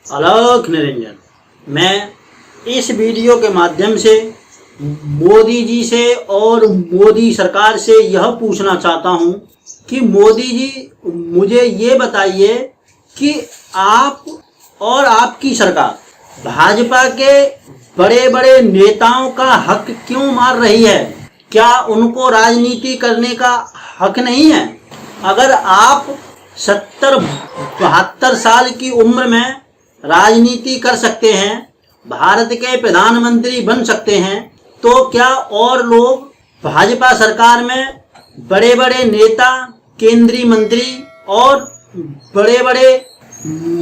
अलख निरंजन। मैं इस वीडियो के माध्यम से मोदी जी से और मोदी सरकार से यह पूछना चाहता हूं कि मोदी जी मुझे ये बताइए कि आप और आपकी सरकार भाजपा के बड़े बड़े नेताओं का हक क्यों मार रही है? क्या उनको राजनीति करने का हक नहीं है? अगर आप 70-72 साल की उम्र में राजनीति कर सकते हैं, भारत के प्रधानमंत्री बन सकते हैं, तो क्या और लोग भाजपा सरकार में बड़े बड़े नेता, केंद्रीय मंत्री और बड़े बड़े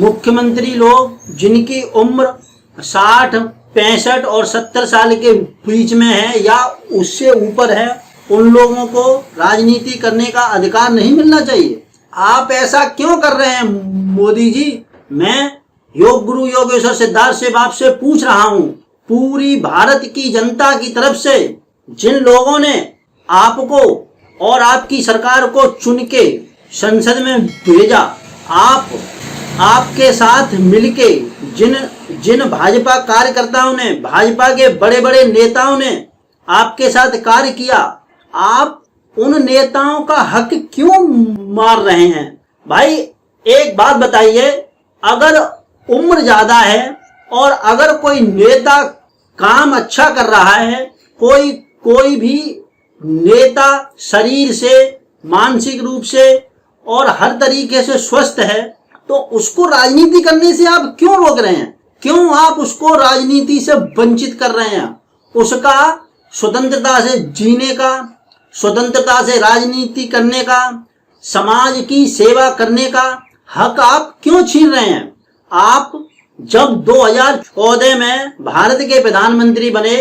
मुख्यमंत्री लोग जिनकी उम्र 60, 65 और 70 साल के बीच में है या उससे ऊपर है, उन लोगों को राजनीति करने का अधिकार नहीं मिलना चाहिए? आप ऐसा क्यों कर रहे हैं मोदी जी? मैं योग गुरु योगेश्वर सिद्धार्थ शिव आपसे पूछ रहा हूं, पूरी भारत की जनता की तरफ से जिन लोगों ने आपको और आपकी सरकार को चुन के संसद में भेजा, आपके साथ मिलके जिन भाजपा कार्यकर्ताओं ने, भाजपा के बड़े बड़े नेताओं ने आपके साथ कार्य किया, आप उन नेताओं का हक क्यों मार रहे हैं? भाई एक बात बताइए, अगर उम्र ज्यादा है और अगर कोई नेता काम अच्छा कर रहा है, कोई भी नेता शरीर से, मानसिक रूप से और हर तरीके से स्वस्थ है, तो उसको राजनीति करने से आप क्यों रोक रहे हैं? क्यों आप उसको राजनीति से वंचित कर रहे हैं? उसका स्वतंत्रता से जीने का, स्वतंत्रता से राजनीति करने का, समाज की सेवा करने का हक आप क्यों छीन रहे हैं? आप जब 2014 में भारत के प्रधानमंत्री बने,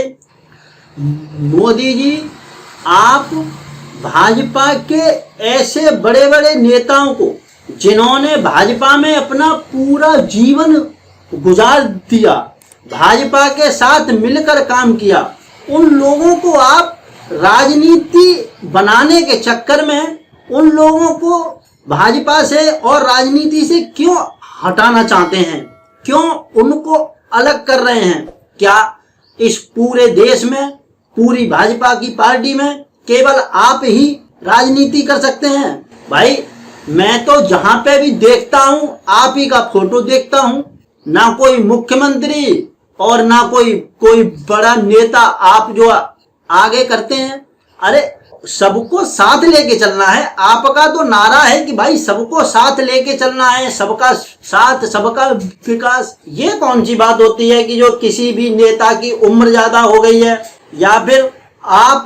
मोदी जी, आप भाजपा के ऐसे बड़े बड़े नेताओं को जिन्होंने भाजपा में अपना पूरा जीवन गुजार दिया, भाजपा के साथ मिलकर काम किया, उन लोगों को आप राजनीति बनाने के चक्कर में उन लोगों को भाजपा से और राजनीति से क्यों हटाना चाहते हैं? क्यों उनको अलग कर रहे हैं? क्या इस पूरे देश में, पूरी भाजपा की पार्टी में केवल आप ही राजनीति कर सकते हैं? भाई मैं तो जहां पे भी देखता हूं आप ही का फोटो देखता हूं, ना कोई मुख्यमंत्री और ना कोई बड़ा नेता आप जो आगे करते हैं। अरे सबको साथ लेके चलना है। आपका तो नारा है कि भाई सबको साथ लेके चलना है, सबका साथ सबका विकास। ये कौन सी बात होती है कि जो किसी भी नेता की उम्र ज्यादा हो गई है या फिर आप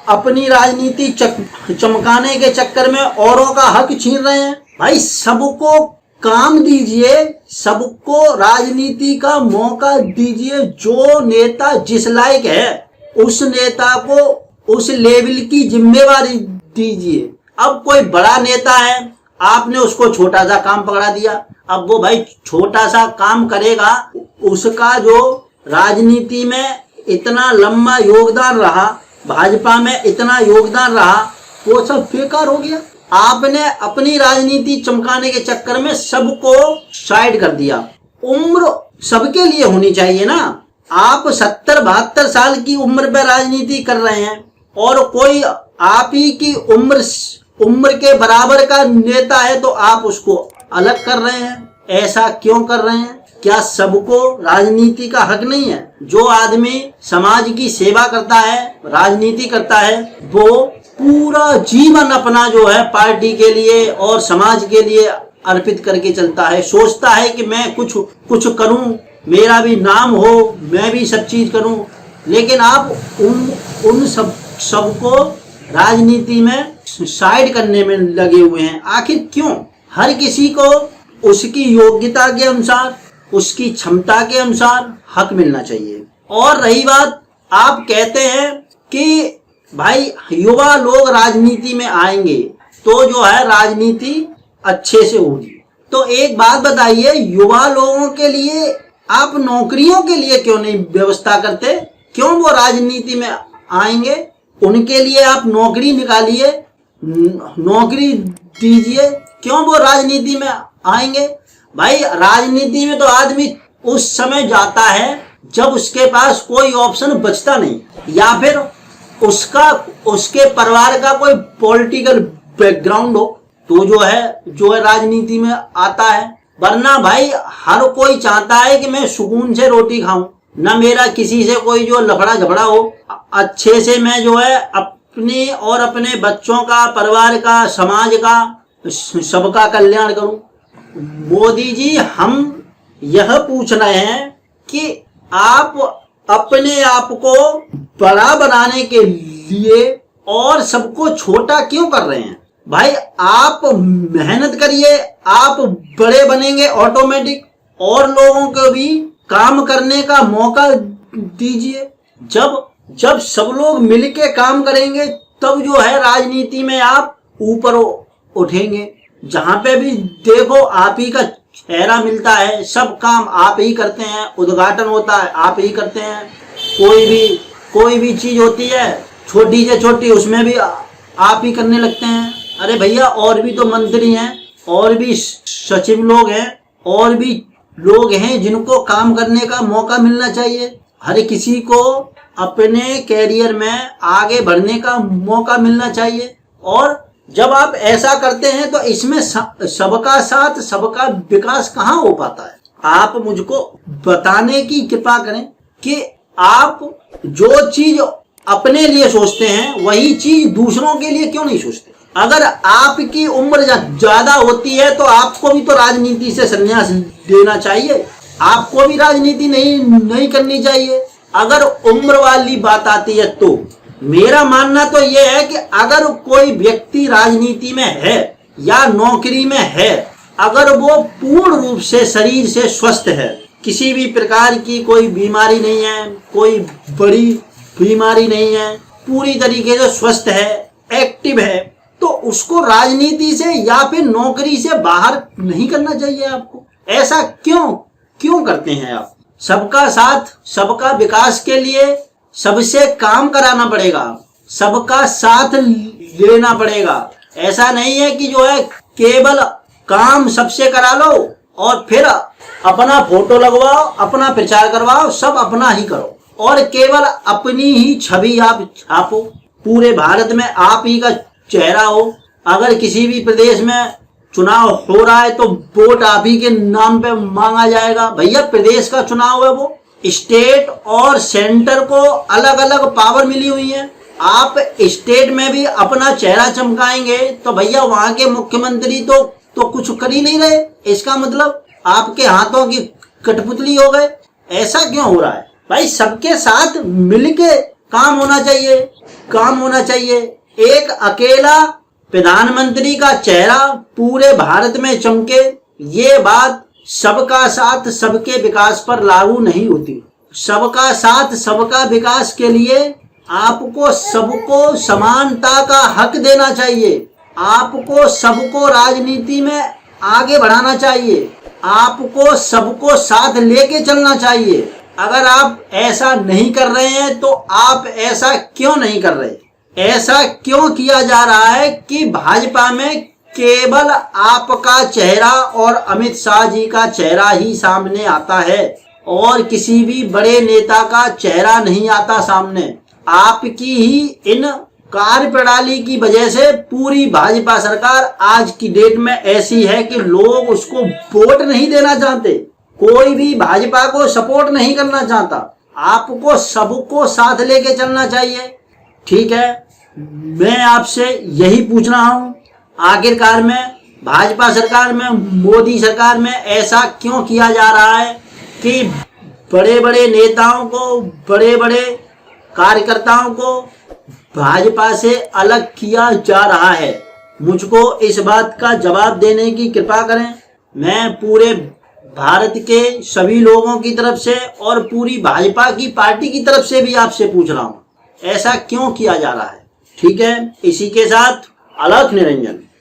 अपनी राजनीति चमकाने के चक्कर में औरों का हक छीन रहे हैं? भाई सबको काम दीजिए, सबको राजनीति का मौका दीजिए। जो नेता जिस लायक है उस नेता को उस लेवल की जिम्मेवारी दीजिए। अब कोई बड़ा नेता है, आपने उसको छोटा सा काम पकड़ा दिया, अब वो भाई छोटा सा काम करेगा, उसका जो राजनीति में इतना लंबा योगदान रहा, भाजपा में इतना योगदान रहा, वो सब बेकार हो गया। आपने अपनी राजनीति चमकाने के चक्कर में सबको साइड कर दिया। उम्र सबके लिए होनी चाहिए ना। आप 70-72 साल की उम्र पर राजनीति कर रहे हैं और कोई आप ही की उम्र के बराबर का नेता है तो आप उसको अलग कर रहे हैं। ऐसा क्यों कर रहे हैं? क्या सबको राजनीति का हक नहीं है? जो आदमी समाज की सेवा करता है, राजनीति करता है, वो पूरा जीवन अपना जो है पार्टी के लिए और समाज के लिए अर्पित करके चलता है। सोचता है कि मैं कुछ करूं, मेरा भी नाम हो, मैं भी सब चीज करूं। लेकिन आप उन सबको राजनीति में साइड करने में लगे हुए हैं। आखिर क्यों? हर किसी को उसकी योग्यता के अनुसार, उसकी क्षमता के अनुसार हक मिलना चाहिए। और रही बात, आप कहते हैं कि भाई युवा लोग राजनीति में आएंगे तो जो है राजनीति अच्छे से होगी। तो एक बात बताइए, युवा लोगों के लिए आप नौकरियों के लिए क्यों नहीं व्यवस्था करते? क्यों वो राजनीति में आएंगे? उनके लिए आप नौकरी निकालिए, नौकरी दीजिए। क्यों वो राजनीति में आएंगे? भाई राजनीति में तो आदमी उस समय जाता है जब उसके पास कोई ऑप्शन बचता नहीं, या फिर उसके परिवार का कोई पॉलिटिकल बैकग्राउंड हो तो जो है राजनीति में आता है। वरना भाई हर कोई चाहता है कि मैं सुकून से रोटी खाऊं, ना मेरा किसी से कोई जो लफड़ा झगड़ा हो, अच्छे से मैं जो है अपने और अपने बच्चों का, परिवार का, समाज का, सबका कल्याण करूं। मोदी जी, हम यह पूछ रहे हैं कि आप अपने आप को बड़ा बनाने के लिए और सबको छोटा क्यों कर रहे हैं? भाई आप मेहनत करिए, आप बड़े बनेंगे ऑटोमेटिक, और लोगों को भी काम करने का मौका दीजिए। जब सब लोग मिलके काम करेंगे तब जो है राजनीति में आप ऊपर उठेंगे। जहां पे भी देखो आप ही का चेहरा मिलता है, सब काम आप ही करते हैं, उद्घाटन होता है आप ही करते हैं, कोई भी चीज होती है छोटी से छोटी उसमें भी आप ही करने लगते हैं। अरे भैया, और भी तो मंत्री हैं, और भी सचिव लोग हैं, और भी लोग हैं जिनको काम करने का मौका मिलना चाहिए। हर किसी को अपने कैरियर में आगे बढ़ने का मौका मिलना चाहिए। और जब आप ऐसा करते हैं तो इसमें सबका साथ, सबका विकास कहाँ हो पाता है? आप मुझको बताने की कृपा करें कि आप जो चीज अपने लिए सोचते हैं वही चीज दूसरों के लिए क्यों नहीं सोचते? अगर आपकी उम्र ज्यादा होती है तो आपको भी तो राजनीति से संन्यास लेना चाहिए, आपको भी राजनीति नहीं करनी चाहिए। अगर उम्र वाली बात आती है तो मेरा मानना तो यह है कि अगर कोई व्यक्ति राजनीति में है या नौकरी में है, अगर वो पूर्ण रूप से शरीर से स्वस्थ है, किसी भी प्रकार की कोई बीमारी नहीं है, कोई बड़ी बीमारी नहीं है, पूरी तरीके से स्वस्थ है, एक्टिव है, तो उसको राजनीति से या फिर नौकरी से बाहर नहीं करना चाहिए आपको। ऐसा क्यों करते हैं आप? सबका साथ, सबका विकास के लिए सबसे काम कराना पड़ेगा, सबका साथ लेना पड़ेगा। ऐसा नहीं है कि जो है केवल काम सबसे करा लो और फिर अपना फोटो लगवाओ, अपना प्रचार करवाओ, सब अपना ही करो और केवल अपनी ही छवि आप छापो। पूरे भारत में आप ही का चेहरा हो। अगर किसी भी प्रदेश में चुनाव हो रहा है तो वोट आप ही के नाम पे मांगा जाएगा। भैया, प्रदेश का चुनाव है, वो स्टेट और सेंटर को अलग अलग पावर मिली हुई है। आप स्टेट में भी अपना चेहरा चमकाएंगे तो भैया वहां के मुख्यमंत्री तो कुछ कर ही नहीं रहे। इसका मतलब आपके हाथों की कठपुतली हो गए। ऐसा क्यों हो रहा है भाई? सबके साथ मिलके काम होना चाहिए। एक अकेला प्रधानमंत्री का चेहरा पूरे भारत में चमके, ये बात सबका साथ सबके विकास पर लागू नहीं होती। सबका साथ सबका विकास के लिए आपको सबको समानता का हक देना चाहिए। आपको सबको राजनीति में आगे बढ़ाना चाहिए। आपको सबको साथ लेके चलना चाहिए। अगर आप ऐसा नहीं कर रहे हैं तो आप ऐसा क्यों नहीं कर रहे? ऐसा क्यों किया जा रहा है कि भाजपा में केवल आपका चेहरा और अमित शाह जी का चेहरा ही सामने आता है और किसी भी बड़े नेता का चेहरा नहीं आता सामने? आपकी ही इन कार्यप्रणाली की वजह से पूरी भाजपा सरकार आज की डेट में ऐसी है कि लोग उसको वोट नहीं देना चाहते। कोई भी भाजपा को सपोर्ट नहीं करना चाहता। आपको सबको साथ लेके चलना चाहिए। ठीक है, मैं आपसे यही पूछ रहा हूं, आखिरकार में भाजपा सरकार में, मोदी सरकार में ऐसा क्यों किया जा रहा है कि बड़े बड़े नेताओं को, बड़े बड़े कार्यकर्ताओं को भाजपा से अलग किया जा रहा है? मुझको इस बात का जवाब देने की कृपा करें। मैं पूरे भारत के सभी लोगों की तरफ से और पूरी भाजपा की पार्टी की तरफ से भी आपसे पूछ रहा हूं, ऐसा क्यों किया जा रहा है? ठीक है, इसी के साथ अलख निरंजन।